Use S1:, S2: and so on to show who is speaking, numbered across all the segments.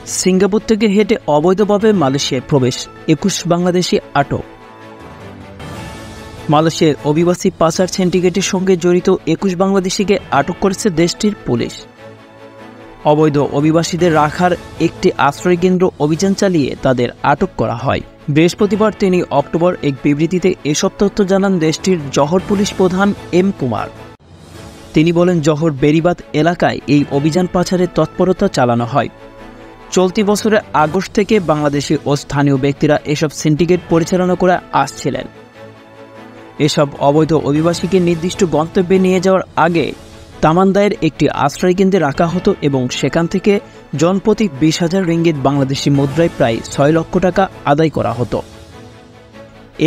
S1: Singapore থেকে হেঁটে অবৈধভাবে মালয়েশিয়ায় প্রবেশ ২১ বাংলাদেশি আটক। মালয়েশিয়ার অভিবাসী পাচার সিন্ডিকেটের সঙ্গে জড়িত ২১ বাংলাদেশিকে আটক করেছে দেশটির পুলিশ। অবৈধ অভিবাসীদের রাখার একটি আশ্রয়কেন্দ্র অভিযান চালিয়ে তাদের আটক করা হয়। বৃহস্পতিবার ৩ অক্টোবর এক বিবৃতিতে এসব তথ্য জানান দেশটির জহর পুলিশ প্রধান এম কুমার। তিনি বলেন, জহর বেরিবাদ এলাকায় এই অভিযান পাচারের তৎপরতা চালানো হয়। চলতি বছরের আগস্ট থেকে বাংলাদেশি ও স্থানীয় ব্যক্তিরা এসব সিন্ডিকেট পরিচালনা করে আসছিলেন। এসব অবৈধ অভিবাসীকে নির্দিষ্ট গন্তব্যে নিয়ে যাওয়ার আগে তামান্দায়ের একটি আশ্রয়কেন্দ্রে রাখা হতো এবং সেখান থেকে জনপ্রতি ২০,০০০ রিঙ্গিত বাংলাদেশি মুদ্রায় প্রায় ৬ লক্ষ টাকা আদায় করা হতো।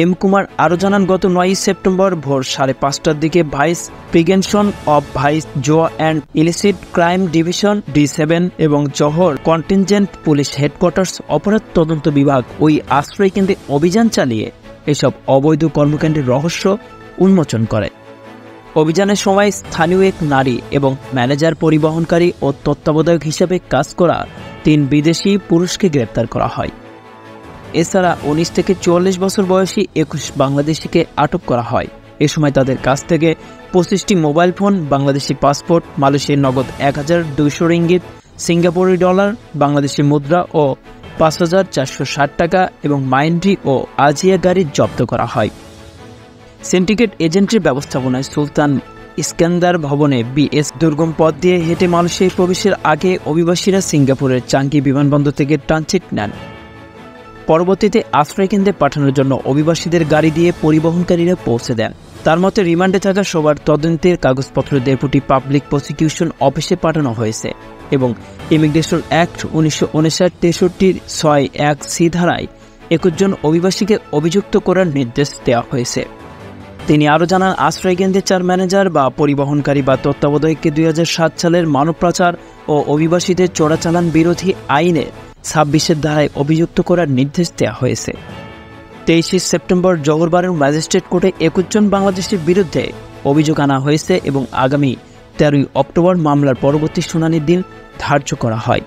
S1: এম কুমার আরও জানান, গত ৯ সেপ্টেম্বর ভোর ৫:৩০টার দিকে ভাইস প্রিভেনশন অব ভাইস জোয়া and illicit crime division D7 এবং জহর কন্টিনজেন্ট পুলিশ হেডকোয়ার্টার্স অপরাধ তদন্ত বিভাগ ওই আশ্রয়কেন্দ্রে অভিযান চালিয়ে এসব অবৈধ কর্মকাণ্ডের রহস্য উন্মোচন করে। অভিযানের সময় স্থানীয় এক নারী এবং ম্যানেজার, পরিবহনকারী ও তত্ত্বাবধায়ক হিসেবে কাজ করা ৩ বিদেশি পুরুষকে গ্রেপ্তার করা হয়। এছাড়া ১৯ থেকে ৪৪ বছর বয়সী ২১ বাংলাদেশিকে আটক করা হয়। এ সময় তাদের কাছ থেকে ২৫টি মোবাইল ফোন, বাংলাদেশি পাসপোর্ট, মালয়েশিয়ার নগদ ১,২০০ রিঙ্গিত, সিঙ্গাপুরি ডলার, বাংলাদেশি মুদ্রা ও ৫,৪৬০ টাকা এবং মাইন্ড্রি ও আজিয়া গাড়ি জব্দ করা হয়। সিন্ডিকেট এজেন্টের ব্যবস্থাপনায় সুলতান ইস্কান্দার ভবনে BS দুর্গম পথ দিয়ে হেঁটে মালয়েশিয়ায় প্রবেশের আগে অভিবাসীরা সিঙ্গাপুরের চাঙ্গি বিমানবন্দর থেকে ট্রানজিট নেন। পরবর্তীতে আশ্রয়কেন্দ্রে পাঠানোর জন্য অভিবাসীদের গাড়ি দিয়ে পরিবহনকারীরা পৌঁছে দেন। তার মতে, রিমান্ডে থাকা সবার তদন্তের কাগজপত্র ডেপুটি পাবলিক প্রসিকিউশন অফিসে পাঠানো হয়েছে এবং ইমিগ্রেশন অ্যাক্ট ১৯৫৯-৬৩-র ৬(১)C ধারায় ২১ জন অভিবাসীকে অভিযুক্ত করার নির্দেশ দেওয়া হয়েছে। তিনি আরও জানান, আশ্রয়কেন্দ্রের ৪ ম্যানেজার বা পরিবহনকারী বা তত্ত্বাবধায়ককে ২০০৭ সালের মানব পাচার ও অভিবাসীদের চোরাচালান বিরোধী আইনের ২৬ ধারায় অভিযুক্ত করার নির্দেশ দেওয়া হয়েছে। ২৩ সেপ্টেম্বর জহরবাড়ির ম্যাজিস্ট্রেট কোর্টে ২১ জন বাংলাদেশের বিরুদ্ধে অভিযোগ আনা হয়েছে এবং আগামী ১৩ অক্টোবর মামলার পরবর্তী শুনানির দিন ধার্য করা হয়।